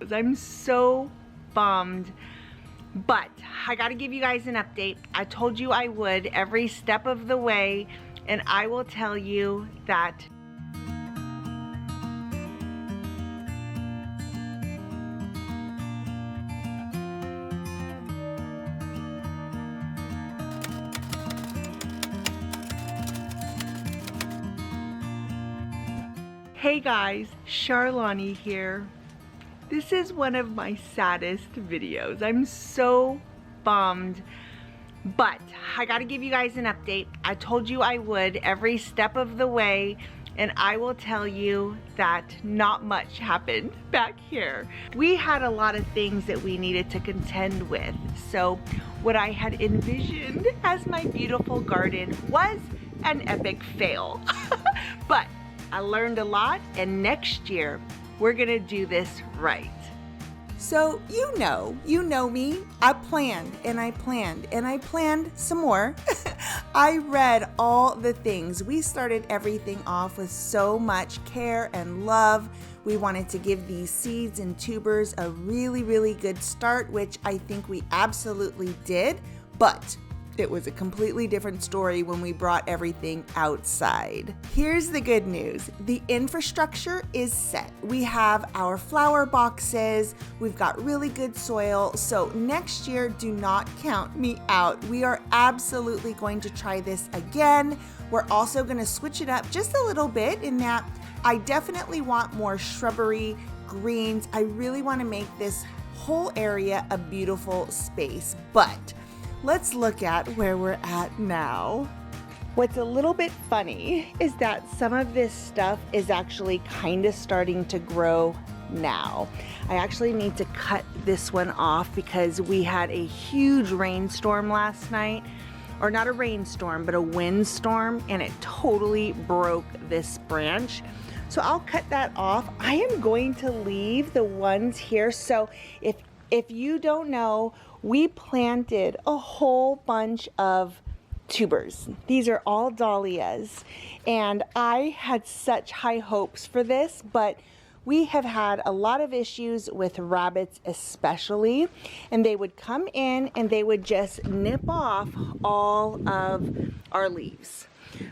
I'm so bummed, but I gotta give you guys an update. I told you I would every step of the way, and I will tell you that Hey guys, Charlani here. This is one of my saddest videos. I'm so bummed, but I gotta give you guys an update. I told you I would every step of the way, and I will tell you that not much happened back here. We had a lot of things that we needed to contend with. So what I had envisioned as my beautiful garden was an epic fail. But I learned a lot, and next year we're gonna do this right. So you know me. I planned and I planned and I planned some more. I read all the things. We started everything off with so much care and love. We wanted to give these seeds and tubers a really, really good start, which I think we absolutely did, but it was a completely different story when we brought everything outside. Here's the good news. The infrastructure is set. We have our flower boxes. We've got really good soil. So next year, do not count me out. We are absolutely going to try this again. We're also going to switch it up just a little bit in that I definitely want more shrubbery, greens. I really want to make this whole area a beautiful space, but let's look at where we're at now. What's a little bit funny is that some of this stuff is actually kind of starting to grow now. I actually need to cut this one off because we had a huge rainstorm last night, or not a rainstorm, but a windstorm, and it totally broke this branch. So I'll cut that off. I am going to leave the ones here. So if you don't know, we planted a whole bunch of tubers. These are all dahlias, and I had such high hopes for this, but we have had a lot of issues with rabbits especially, and they would come in and they would just nip off all of our leaves.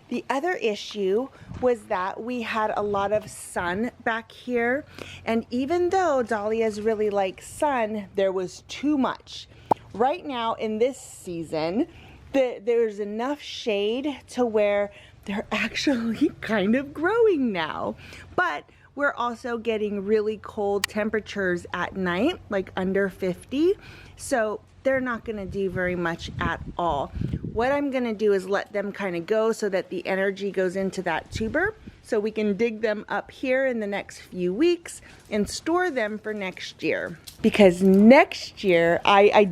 The other issue was that we had a lot of sun back here, and even though dahlias really like sun, there was too much. Right now in this season, there's enough shade to where they're actually kind of growing now. But we're also getting really cold temperatures at night, like under 50. So they're not gonna do very much at all. What I'm gonna do is let them kind of go so that the energy goes into that tuber, so we can dig them up here in the next few weeks and store them for next year. Because next year, I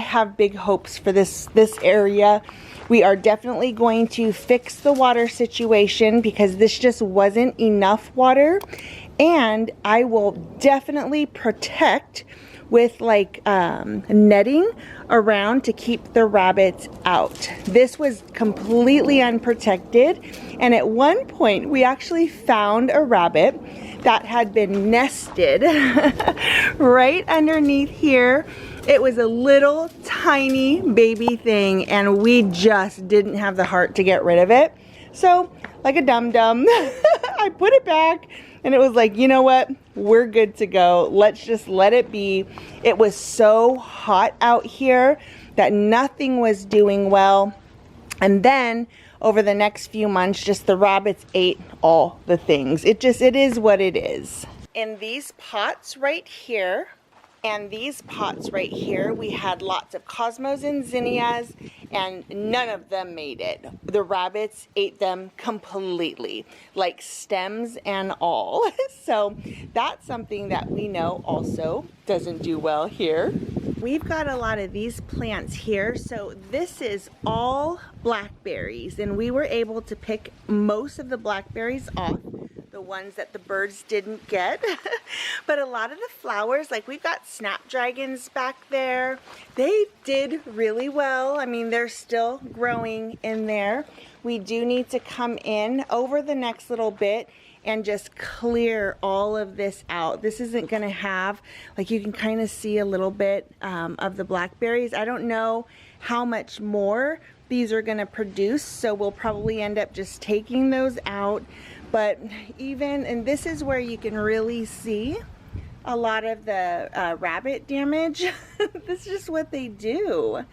have big hopes for this area. We are definitely going to fix the water situation because this just wasn't enough water. And I will definitely protect with like netting around to keep the rabbits out. This was completely unprotected, and at one point we actually found a rabbit that had been nested right underneath here. It was a little tiny baby thing, and we just didn't have the heart to get rid of it. So like a dum-dum, I put it back, and it was like, you know what? We're good to go. Let's just let it be. It was so hot out here that nothing was doing well. And then over the next few months, just the rabbits ate all the things. It is what it is. In these pots right here, and these pots right here, we had lots of cosmos and zinnias, and none of them made it. The rabbits ate them completely, like stems and all. So that's something that we know also doesn't do well here. We've got a lot of these plants here. So this is all blackberries, and we were able to pick most of the blackberries off, the ones that the birds didn't get. But a lot of the flowers, like we've got snapdragons back there, they did really well. I mean, they're still growing in there. We do need to come in over the next little bit and just clear all of this out. This isn't gonna have, like, you can kind of see a little bit of the blackberries. I don't know how much more these are gonna produce, so we'll probably end up just taking those out. But even, and this is where you can really see a lot of the rabbit damage. This is just what they do.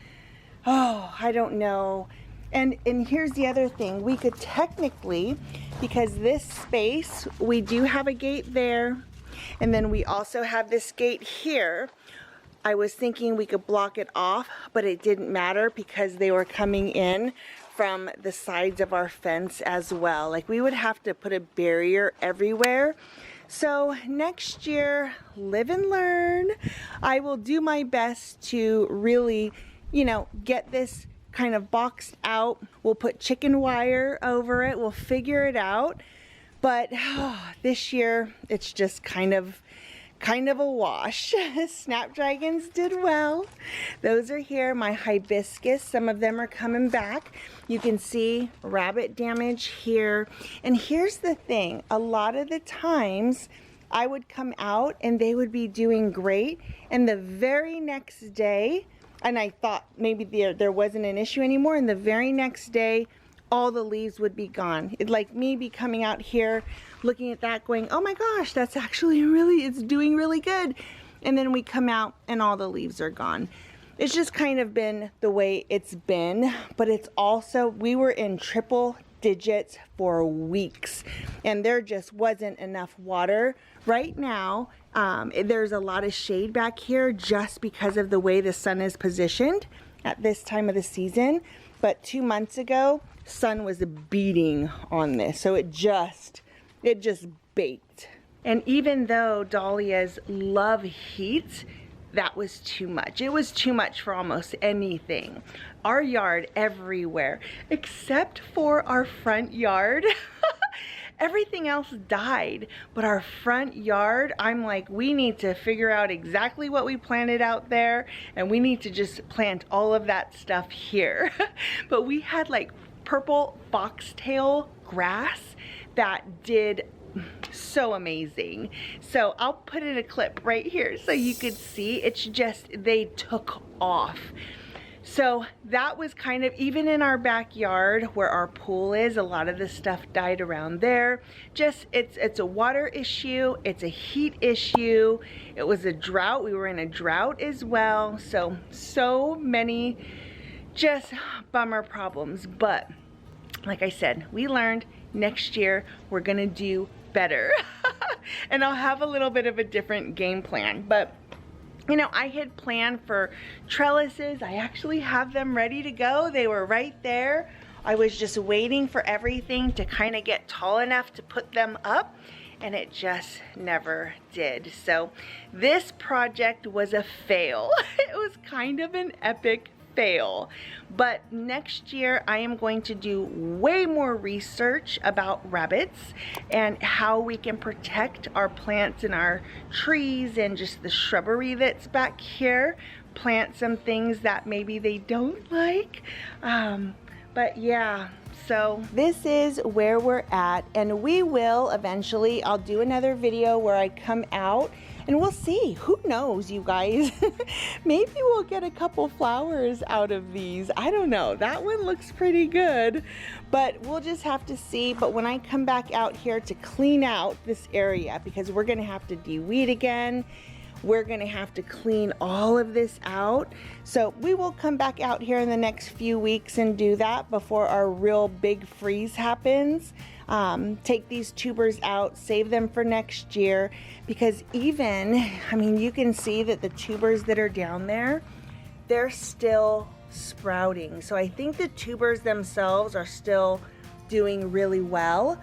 Oh, I don't know. And here's the other thing. We could technically, because this space, we do have a gate there, and then we also have this gate here. I was thinking we could block it off, but it didn't matter because they were coming in from the sides of our fence as well. Like, we would have to put a barrier everywhere. So next year, live and learn. I will do my best to really, you know, get this kind of boxed out. We'll put chicken wire over it. We'll figure it out. But this year, it's just kind of a wash. Snapdragons did well. Those are here. My hibiscus, some of them are coming back. You can see rabbit damage here. And here's the thing. A lot of the times I would come out and they would be doing great. And the very next day, and I thought maybe there wasn't an issue anymore, and the very next day, all the leaves would be gone. It'd like me be coming out here looking at that going, oh my gosh, that's actually it's doing really good. And then we come out and all the leaves are gone. It's just kind of been the way it's been, but it's also, we were in triple digits for weeks and there just wasn't enough water. Right now, there's a lot of shade back here just because of the way the sun is positioned at this time of the season. But 2 months ago, sun was beating on this, so it just baked. And even though dahlias love heat, that was too much. It was too much for almost anything. Our yard everywhere, except for our front yard. Everything else died, but our front yard, I'm like, we need to figure out exactly what we planted out there, and we need to just plant all of that stuff here. But we had like purple foxtail grass that did so amazing. So I'll put in a clip right here so you could see. It's just, they took off. So that was kind of, even in our backyard where our pool is, a lot of the stuff died around there. Just, it's a water issue, it's a heat issue, it was a drought, we were in a drought as well. So many just bummer problems. But like I said, we learned next year we're gonna do better. And I'll have a little bit of a different game plan. But you know, I had planned for trellises. I actually have them ready to go. They were right there. I was just waiting for everything to kind of get tall enough to put them up, and it just never did. So this project was a fail. It was kind of an epic fail. But next year I am going to do way more research about rabbits and how we can protect our plants and our trees and just the shrubbery that's back here. Plant some things that maybe they don't like. But yeah, so this is where we're at, and we will eventually, I'll do another video where I come out and we'll see. Who knows, you guys? Maybe we'll get a couple flowers out of these. I don't know. That one looks pretty good, but we'll just have to see. But when I come back out here to clean out this area, because we're gonna have to de-weed again, we're gonna have to clean all of this out. So we will come back out here in the next few weeks and do that before our real big freeze happens. Take these tubers out, save them for next year, because even, I mean, you can see that the tubers that are down there, they're still sprouting. So I think the tubers themselves are still doing really well.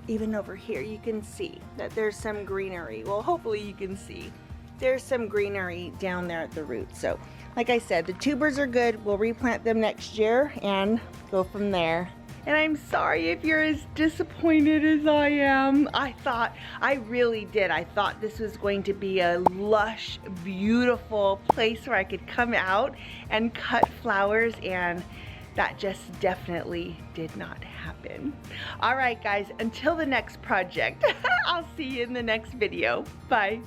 Even over here, you can see that there's some greenery. Well, hopefully you can see there's some greenery down there at the root. So like I said, the tubers are good. We'll replant them next year and go from there. And I'm sorry if you're as disappointed as I am. I really did. I thought this was going to be a lush, beautiful place where I could come out and cut flowers, and that just definitely did not happen. All right, guys, until the next project, I'll see you in the next video. Bye.